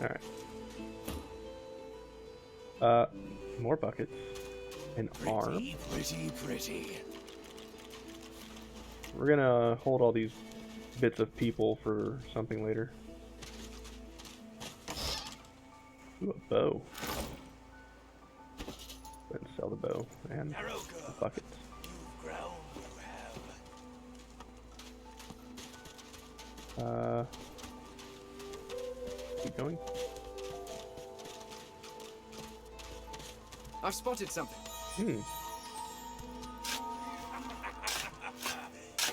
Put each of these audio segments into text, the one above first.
Alright. More buckets. An arm. Pretty. We're gonna hold all these bits of people for something later. Ooh, a bow. Go ahead and sell the bow and the buckets. Keep going. I've spotted something. Hmm.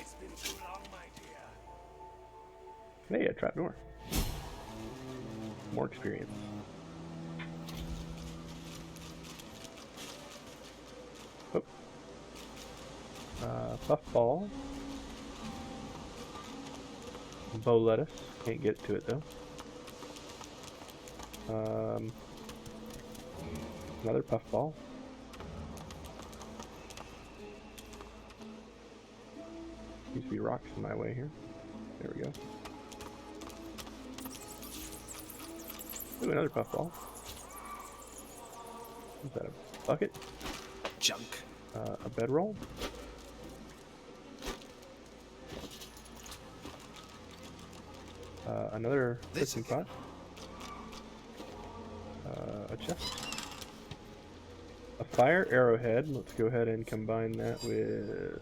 It's been too long, my dear. Hey, a trapdoor. More experience. Oh. Puffball. Bow lettuce. Can't get to it though. Another puffball. Seems to be rocks in my way here. There we go. Ooh, another puffball. Is that a bucket? Junk. A bedroll. Another fishing pot. A chest. A fire arrowhead. Let's go ahead and combine that with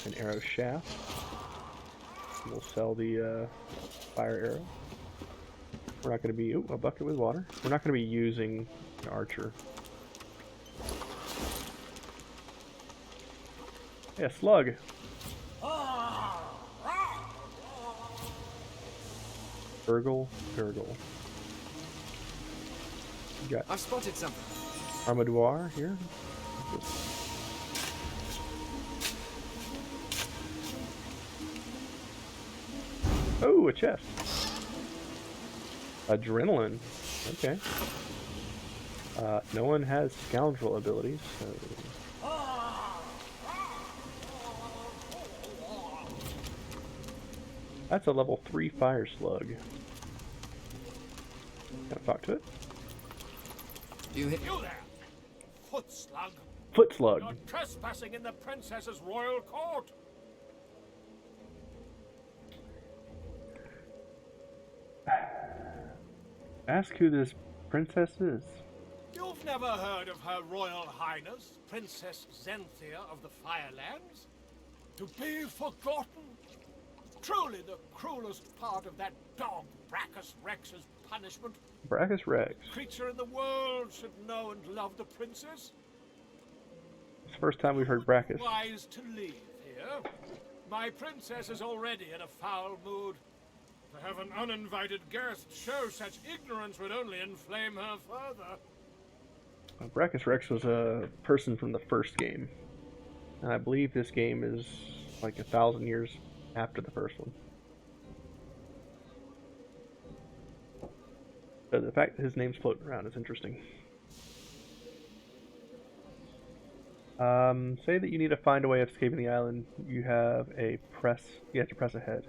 an arrow shaft. And we'll sell the fire arrow. We're not going to be... Ooh, a bucket with water. We're not going to be using an archer. Yeah, slug. Gurgle. You got I've spotted something. armadillo here. Oh, a chest. Adrenaline. Okay. No one has scoundrel abilities, so... That's a level 3 fire slug. Can I talk to it? You hit. You there, foot slug. Foot slug. You're trespassing in the princess's royal court. Ask who this princess is. You've never heard of Her Royal Highness, Princess Zenthia of the Firelands? To be forgotten? Truly the cruelest part of that dog Brachus Rex's punishment. Brachus Rex. Creature in the world should know and love the princess. It's the first time we've heard Brachus. Wise to leave here. My princess is already in a foul mood. To have an uninvited guest show such ignorance would only inflame her further. Brachus Rex was a person from the first game. And I believe this game is like 1,000 years after the first one. So the fact that his name's floating around is interesting. Say that you need to find a way of escaping the island. You have to press ahead.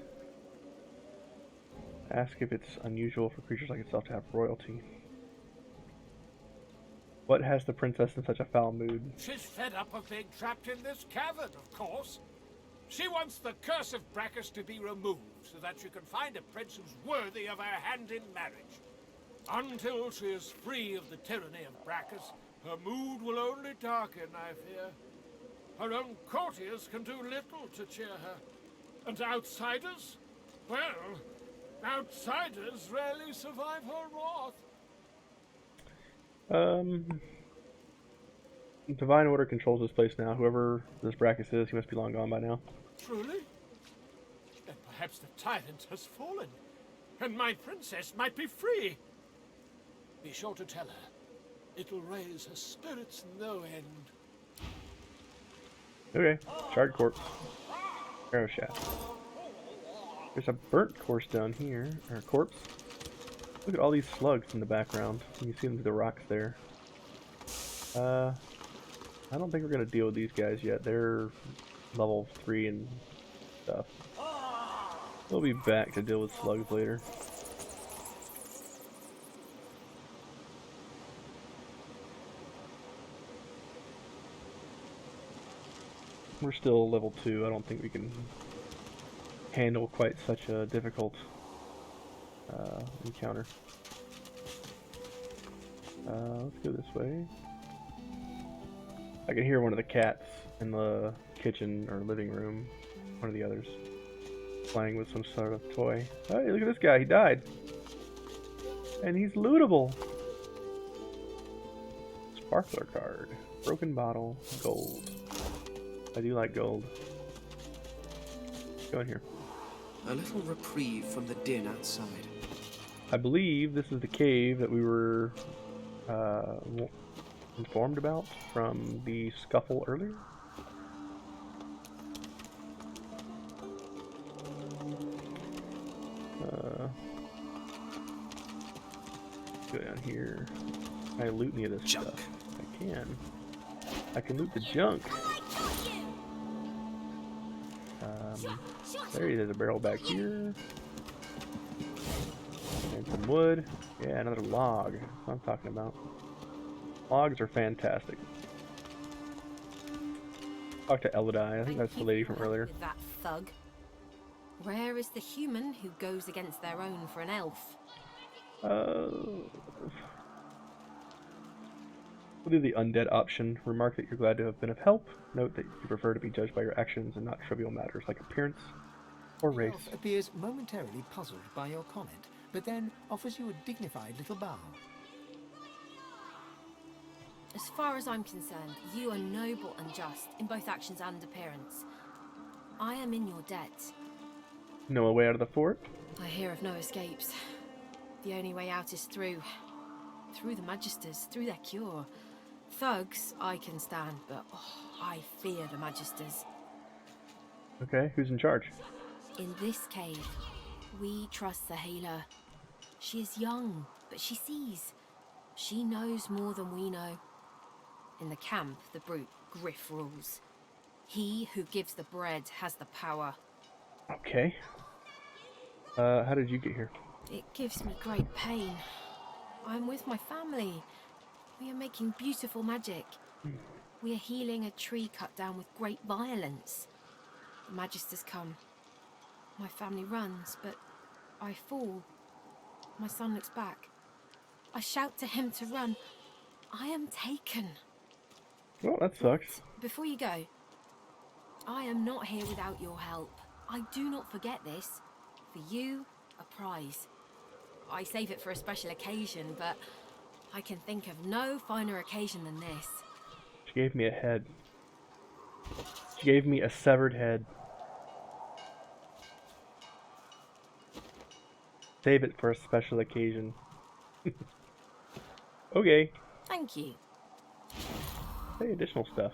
Ask if it's unusual for creatures like itself to have royalty. What has the princess in such a foul mood? She's fed up of being trapped in this cavern, of course. She wants the curse of Brachus to be removed so that she can find a prince who's worthy of her hand in marriage. Until she is free of the tyranny of Brachus, her mood will only darken, I fear. Her own courtiers can do little to cheer her. And outsiders? Well, outsiders rarely survive her wrath. Divine Order controls this place now. Whoever this Brachus is, he must be long gone by now. Truly? Then perhaps the tyrant has fallen, and my princess might be free. Be sure to tell her. It'll raise her spirits no end. Okay, charred corpse. Arrow shaft. There's a burnt corpse down here, or corpse. Look at all these slugs in the background. You can see them through the rocks there. I don't think we're gonna deal with these guys yet. They're level 3 and stuff. We'll be back to deal with slugs later. We're still level 2. I don't think we can handle quite such a difficult encounter. Let's go this way. I can hear one of the cats in the kitchen or living room, one of the others, playing with some sort of toy. Hey, look at this guy, he died. And he's lootable. Sparkler card, broken bottle, gold. I do like gold. Go in here. A little reprieve from the din outside. I believe this is the cave that we were informed about from the scuffle earlier. Go down here. Can I loot any of this Junk. stuff? I can. I can loot the junk. There's a barrel back here. And some wood. Yeah, another log. That's what I'm talking about. Logs are fantastic. Talk to Elodie. I think that's the lady from earlier. With that thug. Rare is the human who goes against their own for an elf. We'll do the undead option. Remark that you're glad to have been of help. Note that you prefer to be judged by your actions and not trivial matters like appearance or The race. elf appears momentarily puzzled by your comment, but then offers you a dignified little bow. As far as I'm concerned, you are noble and just in both actions and appearance. I am in your debt. No way out of the fort? I hear of no escapes. The only way out is through the Magisters, through their cure. Thugs, I can stand, but I fear the Magisters. Okay, who's in charge? In this cave, we trust the healer. She is young, but she sees. She knows more than we know. In the camp, the brute Griff rules. He who gives the bread has the power. Okay. How did you get here? It gives me great pain. I'm with my family. We are making beautiful magic. We are healing a tree cut down with great violence. The Magisters come. My family runs, but I fall. My son looks back. I shout to him to run. I am taken. Well, that sucks. Before you go, I am not here without your help. I do not forget this. For you, a prize. I save it for a special occasion, but I can think of no finer occasion than this. She gave me a head. She gave me a severed head. Save it for a special occasion. Okay. Thank you. Hey, additional stuff.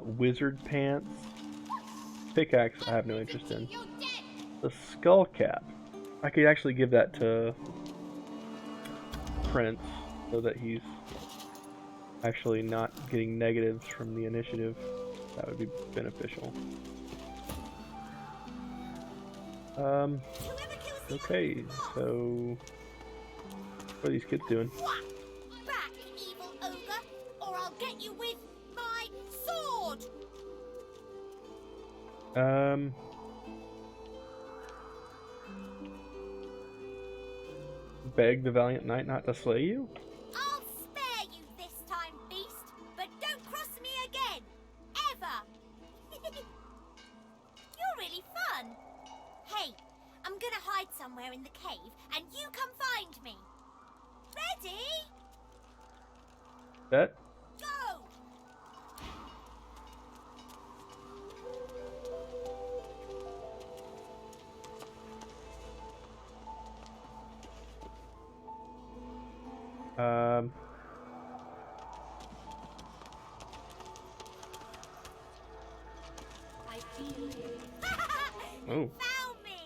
Wizard pants. Pickaxe, I have no interest in. The skull cap. I could actually give that to Prince so that he's actually not getting negatives from the initiative. That would be beneficial. Okay, so what are these kids doing? Back, evil ogre, or I'll get you with my sword! Beg the valiant knight not to slay you? I'll spare you this time, beast, but don't cross me again! Ever! You're really fun! Hey, I'm gonna hide somewhere in the cave, and you come find me! Ready? That? Go! I feel it. Oh. Found me!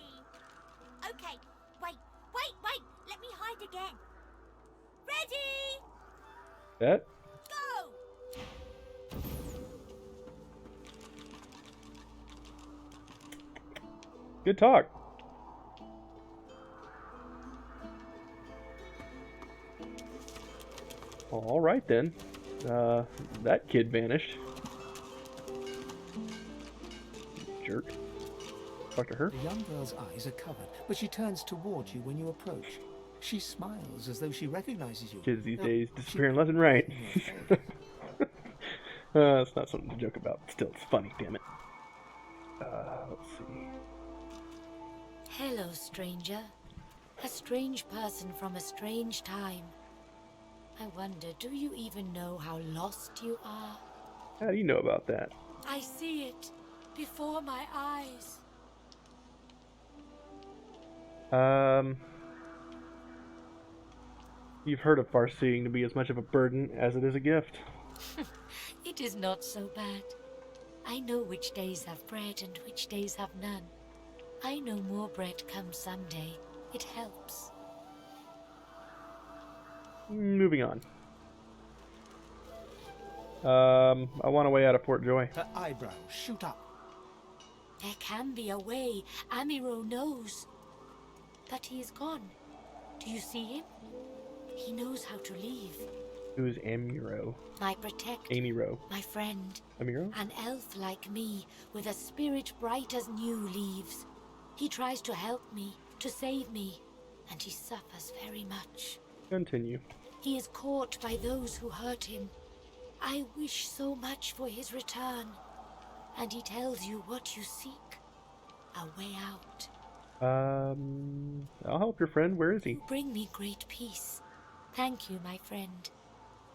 Okay, wait, let me hide again. Ready? That? Go! Good talk. Well, all right then. That kid vanished. Jerk. Talk to her. The young girl's eyes are covered, but she turns towards you when you approach. She smiles as though she recognizes you. Kids these Now, days she disappearing left and right. in your face. It's not something to joke about. Still, it's funny, damn it. Let's see. Hello, stranger. A strange person from a strange time. I wonder, do you even know how lost you are? How do you know about that? I see it before my eyes. You've heard of far-seeing to be as much of a burden as it is a gift. It is not so bad. I know which days have bread and which days have none. I know more bread comes someday. It helps. Moving on. I want a way out of Fort Joy. Her eyebrows shoot up. There can be a way. Amiro knows. But he is gone. Do you see him? He knows how to leave. Who's Amiro? My protector. Amiro. My friend. Amiro? An elf like me, with a spirit bright as new leaves. He tries to help me, to save me, and he suffers very much. Continue. He is caught by those who hurt him. I wish so much for his return. And he tells you what you seek. A way out. I'll help your friend. Where is he? You bring me great peace. Thank you, my friend.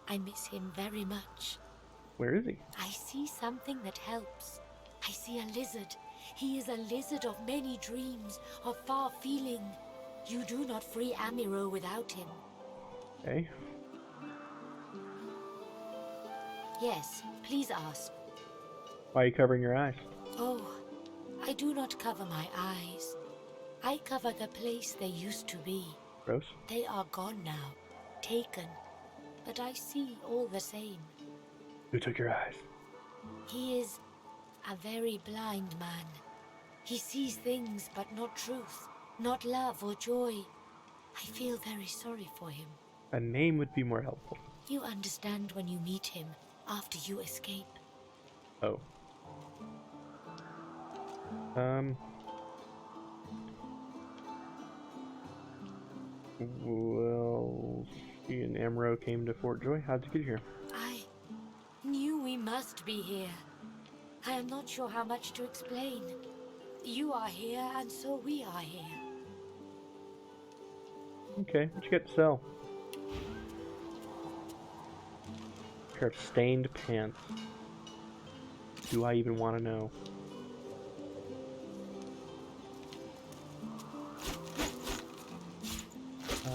I miss him very much. Where is he? I see something that helps. I see a lizard. He is a lizard of many dreams, of far feeling. You do not free Amiro without him. Okay. Yes, please ask. Why are you covering your eyes? Oh, I do not cover my eyes. I cover the place they used to be. Gross. They are gone now, taken. But I see all the same. Who took your eyes? He is a very blind man. He sees things but not truth, not love or joy. I feel very sorry for him. A name would be more helpful. You understand when you meet him, after you escape. Oh. Well, she and Amro came to Fort Joy. How'd you get here? I knew we must be here. I am not sure how much to explain. You are here, and so we are here. Okay, what you got to sell? Pair of stained pants. Do I even want to know?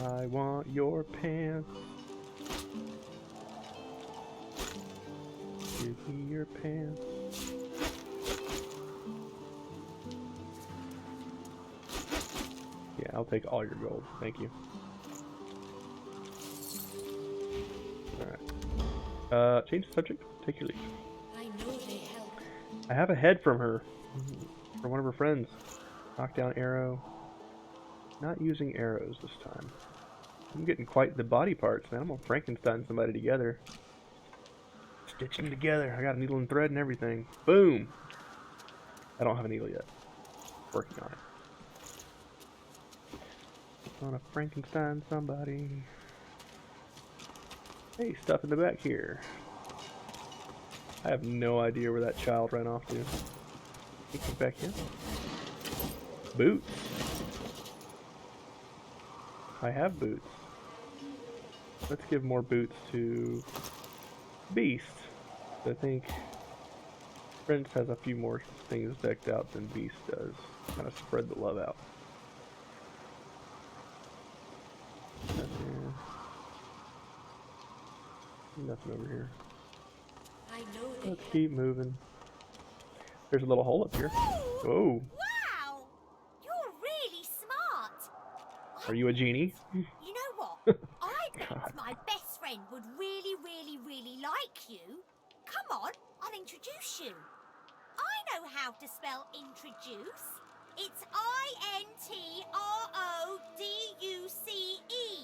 I want your pants. Give me your pants. Yeah, I'll take all your gold. Thank you. Alright. Change the subject. Take your leave. I know they help. I have a head from her. From one of her friends. Knockdown arrow. Not using arrows this time. I'm getting quite the body parts, man. I'm gonna Frankenstein somebody together. Stitch them together. I got a needle and thread and everything. Boom! I don't have a needle yet. Working on it. Gonna Frankenstein somebody. Hey, stuff in the back here. I have no idea where that child ran off to. Take it back in. Boots. I have boots. Let's give more boots to Beast. I think Prince has a few more things decked out than Beast does. Kind of spread the love out. Nothing over here. I know they Let's keep moving. There's a little hole up here. Whoa. Wow! You're really smart. Are you a genie? You know what? I bet God. my best friend would really, really, really like you. Come on, I'll introduce you. I know how to spell introduce. It's Introduce.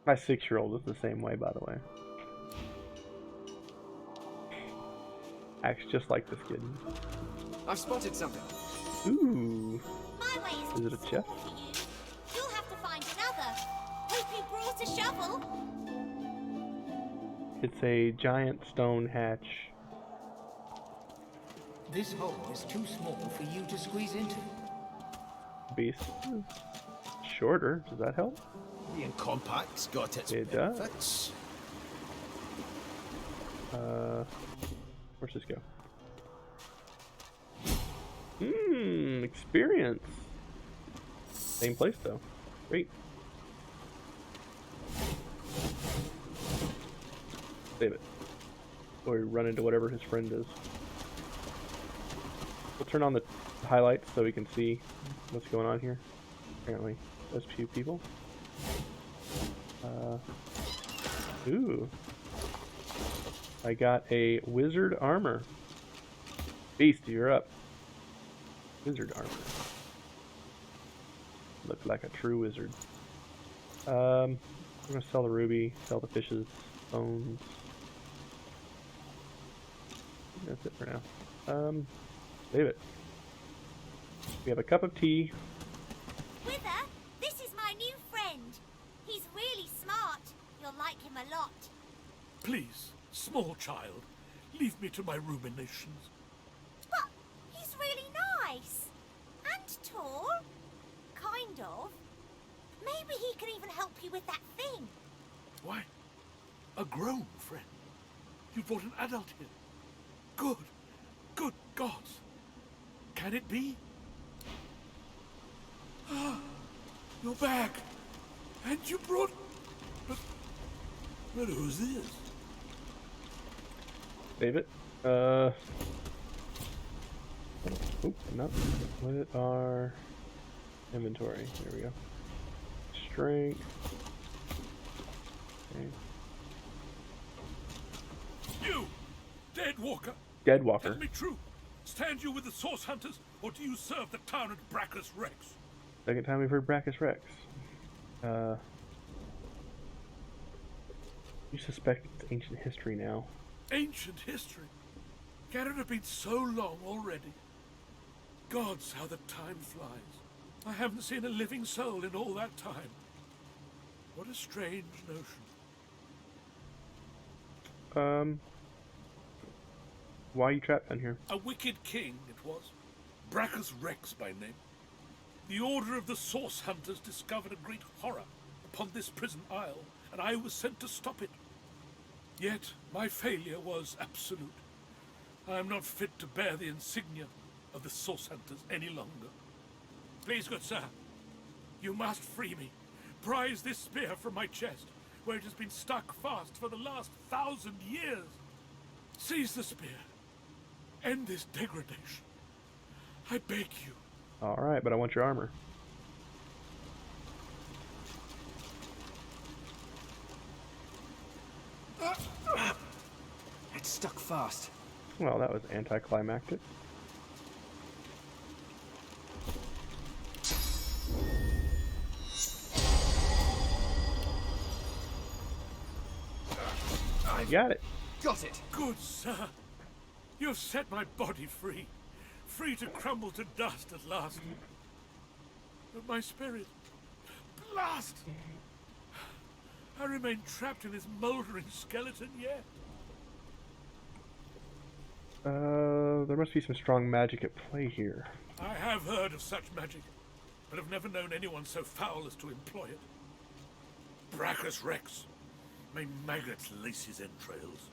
My 6-year-old is the same way, by the way. Acts just like this kid. I've spotted something. Ooh. My way Is it a chest? for you. You'll have to find another. Hope you brought a shovel. It's a giant stone hatch. This hole is too small for you to squeeze into. Beast. Shorter. Does that help? Being compact's got its It does. benefits. Where's this go? Experience. Same place though. Great. Save it. Or run into whatever his friend is. We'll turn on the highlights so we can see what's going on here. Apparently, those few people. Ooh. I got a wizard armor. Beast, you're up. Wizard armor. Look like a true wizard. I'm gonna sell the ruby, sell the fishes, bones. That's it for now. Save it. We have a cup of tea. Wither, this is my new friend. He's really smart. You'll like him a lot. Please, small child, leave me to my ruminations. But he's really nice. And tall. Kind of. Maybe he can even help you with that thing. Why? A grown friend? You brought an adult here? Good. Good gods. Can it be? Ah, you're back. And you brought... But who's this? Save it. Oop, not with our inventory. There we go. Strength. Okay. You, Dead Walker. Dead Walker. Tell me true. Stand you with the Source Hunters, or do you serve the town at Brackus Rex? Second time we've heard Brackus Rex. You suspect it's ancient history now. Ancient history? Can it have been so long already? Gods, how the time flies. I haven't seen a living soul in all that time. What a strange notion. Why are you trapped down here? A wicked king it was. Brackus Rex by name. The Order of the Source Hunters discovered a great horror upon this prison isle, and I was sent to stop it. Yet my failure was absolute. I am not fit to bear the insignia of the Source Hunters any longer. Please, good sir, you must free me. Prise this spear from my chest, where it has been stuck fast for the last 1,000 years. Seize the spear. End this degradation. I beg you. Alright, but I want your armor. It's stuck fast. Well, that was anticlimactic. I got it. Got it. Good sir. You have set my body free. Free to crumble to dust at last. But my spirit... Blast! I remain trapped in this mouldering skeleton yet. There must be some strong magic at play here. I have heard of such magic, but have never known anyone so foul as to employ it. Brackus Rex. May maggots lace his entrails.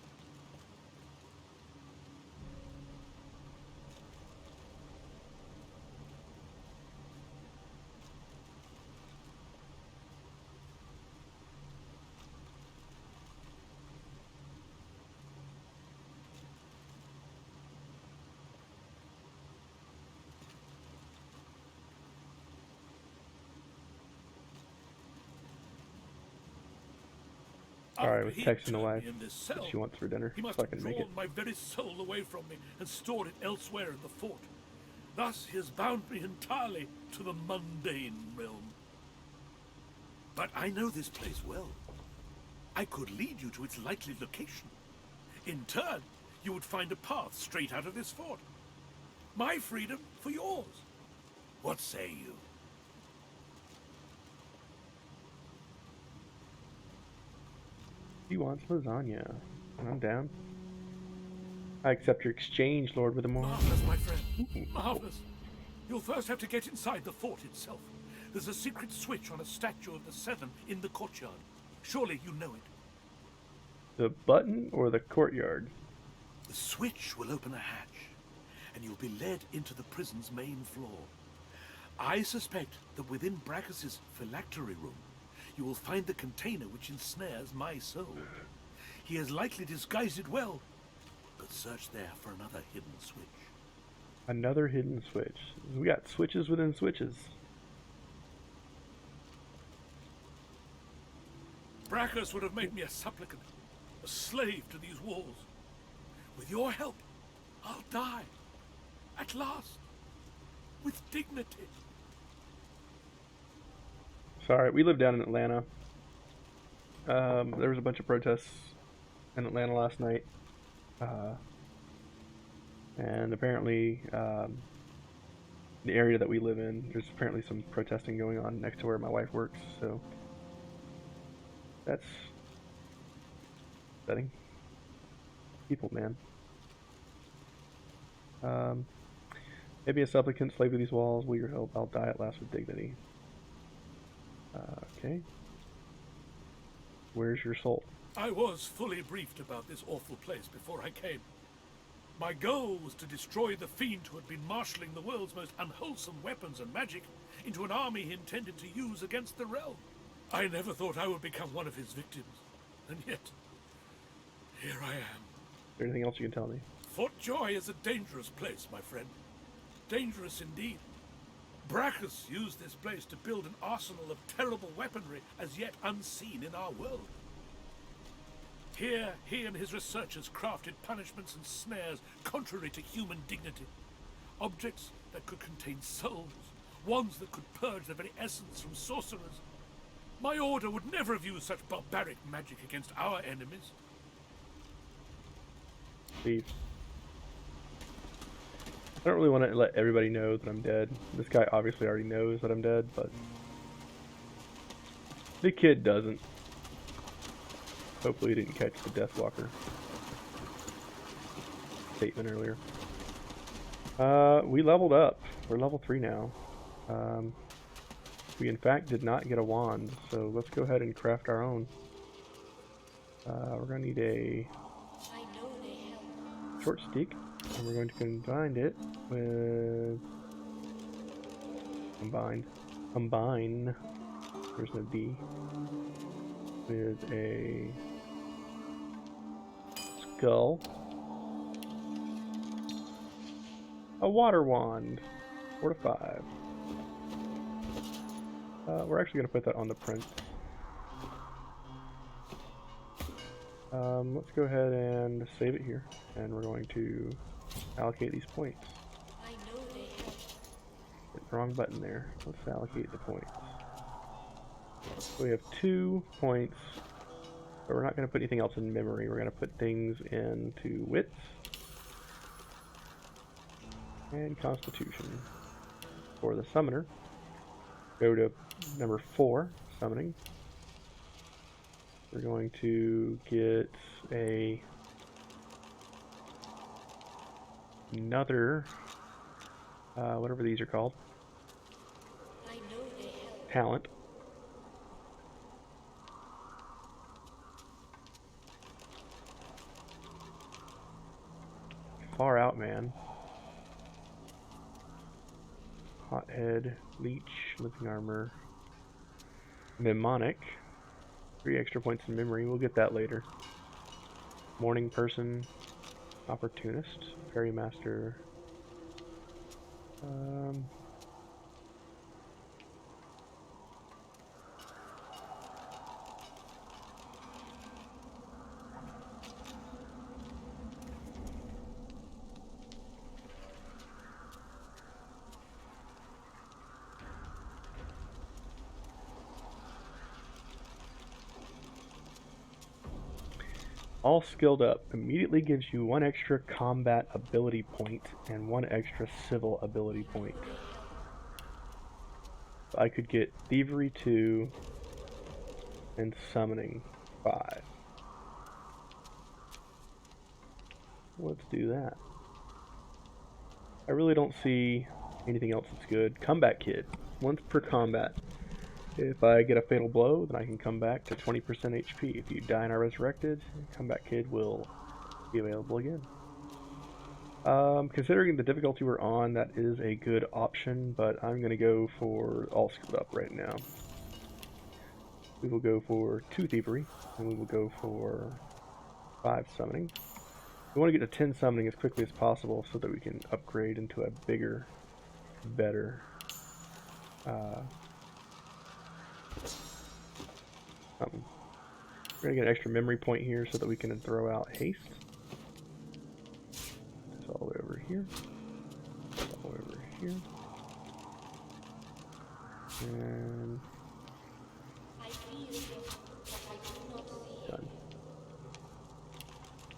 Alright, I was texting the wife in this what cell. she wants for dinner, He must so I have can make drawn it. my very soul away from me and stored it elsewhere in the fort. Thus he has bound me entirely to the mundane realm. But I know this place well. I could lead you to its likely location. In turn, you would find a path straight out of this fort. My freedom for yours. What say you? He wants lasagna, and I'm down. I accept your exchange, Lord with the Moor. Marvelous, my friend. Marvelous. You'll first have to get inside the fort itself. There's a secret switch on a statue of the Seven in the courtyard. Surely you know it. The button or the courtyard? The switch will open a hatch, and you'll be led into the prison's main floor. I suspect that within Brachus's phylactery room, you will find the container which ensnares my soul. He has likely disguised it well, but search there for another hidden switch. Another hidden switch. We got switches within switches. Brachus would have made me a supplicant, a slave to these walls. With your help, I'll die. At last. With dignity. Sorry, we live down in Atlanta. There was a bunch of protests in Atlanta last night. And apparently, the area that we live in, there's apparently some protesting going on next to where my wife works, so that's upsetting. People, man. Maybe a supplicant, slave to these walls, will your help, I'll die at last with dignity. Okay. Where's your soul? I was fully briefed about this awful place before I came. My goal was to destroy the fiend who had been marshalling the world's most unwholesome weapons and magic into an army he intended to use against the realm. I never thought I would become one of his victims, and yet, here I am. Is there anything else you can tell me? Fort Joy is a dangerous place, my friend. Dangerous indeed. Brachus used this place to build an arsenal of terrible weaponry as yet unseen in our world. Here, he and his researchers crafted punishments and snares contrary to human dignity. Objects that could contain souls, wands that could purge the very essence from sorcerers. My order would never have used such barbaric magic against our enemies. Leave. I don't really want to let everybody know that I'm dead. This guy obviously already knows that I'm dead, but the kid doesn't. Hopefully he didn't catch the Deathwalker statement earlier. We leveled up. We're level 3 now. We in fact did not get a wand, so let's go ahead and craft our own. We're going to need a short stick, and we're going to combine it with combine, there's no D, with a skull, a water wand, 4 to 5. We're actually going to put that on the prince. Let's go ahead and save it here, and we're going to allocate these points. Hit the wrong button there. Let's allocate the points. So we have 2 points, but we're not going to put anything else in memory. We're going to put things into wits and constitution. For the summoner, go to number 4, summoning. We're going to get another, whatever these are called, talent. Far out, man. Hothead, leech, living armor, mnemonic. 3 extra points in memory. We'll get that later. Morning person, opportunist, fairy master. All skilled up immediately gives you 1 extra combat ability point and 1 extra civil ability point. So I could get Thievery 2 and Summoning 5. Let's do that. I really don't see anything else that's good. Comeback Kid, once per combat. If I get a fatal blow, then I can come back to 20% HP. If you die and are resurrected, Comeback Kid will be available again. Considering the difficulty we're on, that is a good option, but I'm going to go for all skilled up right now. We will go for 2 Thievery, and we will go for 5 Summoning. We want to get to 10 Summoning as quickly as possible so that we can upgrade into a bigger, better we're going to get an extra memory point here so that we can throw out Haste. It's all the way over here. All the way over here. And done.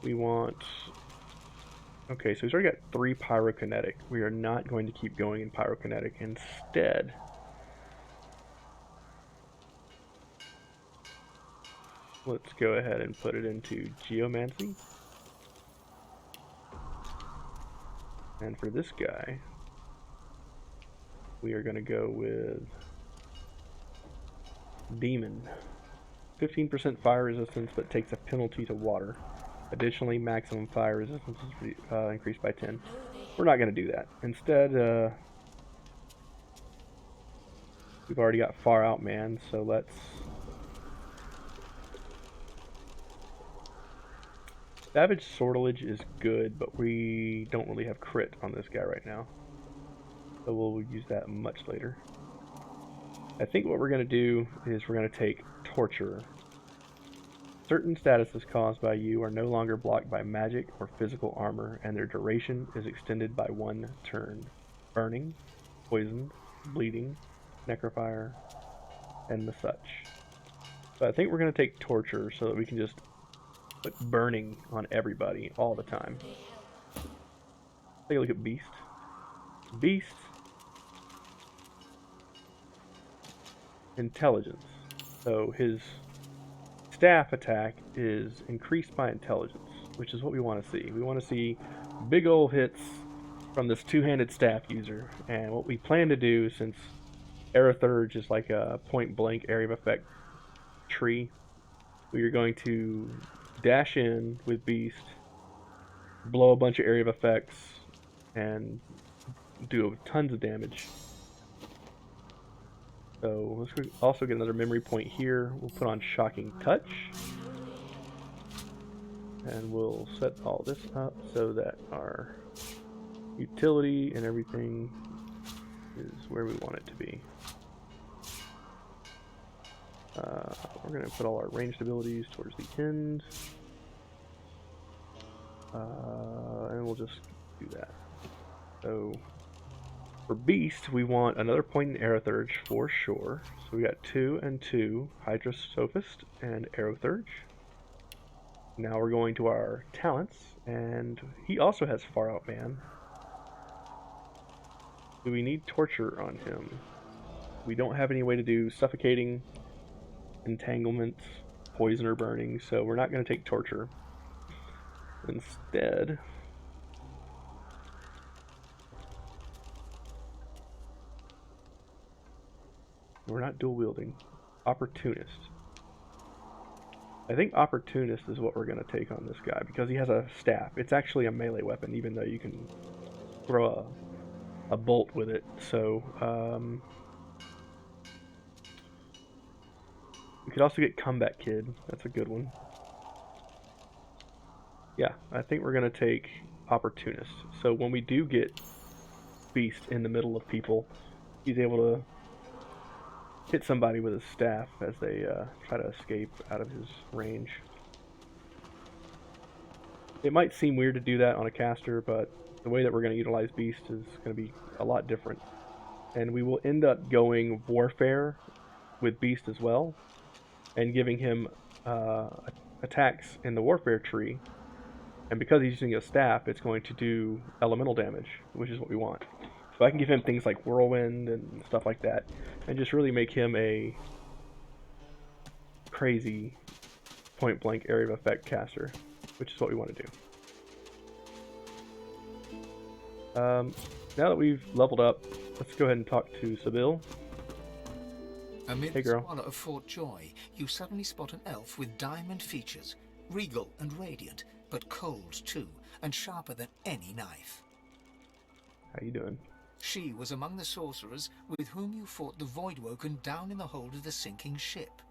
We want... Okay, so he's already got 3 Pyrokinetic. We are not going to keep going in Pyrokinetic. Instead, let's go ahead and put it into Geomancy. And for this guy, we are going to go with Demon. 15% fire resistance, but takes a penalty to water. Additionally, maximum fire resistance is increased by 10. We're not going to do that. Instead, we've already got Far Out Man, so let's... Savage Sortilege is good, but we don't really have crit on this guy right now. So we'll use that much later. I think what we're going to do is we're going to take Torture. Certain statuses caused by you are no longer blocked by magic or physical armor, and their duration is extended by 1 turn. Burning, Poison, Bleeding, Necrofire, and the such. So I think we're going to take Torture so that we can just put Burning on everybody all the time. Take a look at Beast. Beast. Intelligence. So his staff attack is increased by intelligence, which is what we want to see. We want to see big ol' hits from this 2-handed staff user. And what we plan to do, since Aerothurge is like a point-blank area of effect tree, we are going to dash in with Beast, blow a bunch of area of effects, and do tons of damage. So let's also get another memory point here. We'll put on Shocking Touch. And we'll set all this up so that our utility and everything is where we want it to be. We're going to put all our ranged abilities towards the end. And we'll just do that. So for Beast, we want another point in Aerothurge for sure. So we got 2 and 2, Hydra Sophist and Aerothurge. Now we're going to our talents, and he also has Far Out Man. Do we need Torture on him? We don't have any way to do Suffocating, Entanglement, Poison, or Burning, so we're not going to take Torture. Instead, we're not dual wielding. Opportunist. I think Opportunist is what we're going to take on this guy because he has a staff. It's actually a melee weapon, even though you can throw a bolt with it. So, we could also get Comeback Kid. That's a good one. Yeah, I think we're going to take Opportunist. So when we do get Beast in the middle of people, he's able to hit somebody with his staff as they try to escape out of his range. It might seem weird to do that on a caster, but the way that we're going to utilize Beast is going to be a lot different. And we will end up going Warfare with Beast as well, and giving him a attacks in the warfare tree, and because he's using a staff, it's going to do elemental damage, which is what we want. So I can give him things like whirlwind and stuff like that, and just really make him a crazy point-blank area of effect caster, which is what we want to do. Now that we've leveled up, let's go ahead and talk to Sybil. Amid Hey, the girl. squalor of Fort Joy, you suddenly spot an elf with diamond features, regal and radiant, but cold too, and sharper than any knife. How you doing? She was among the sorcerers with whom you fought the Voidwoken down in the hold of the sinking ship.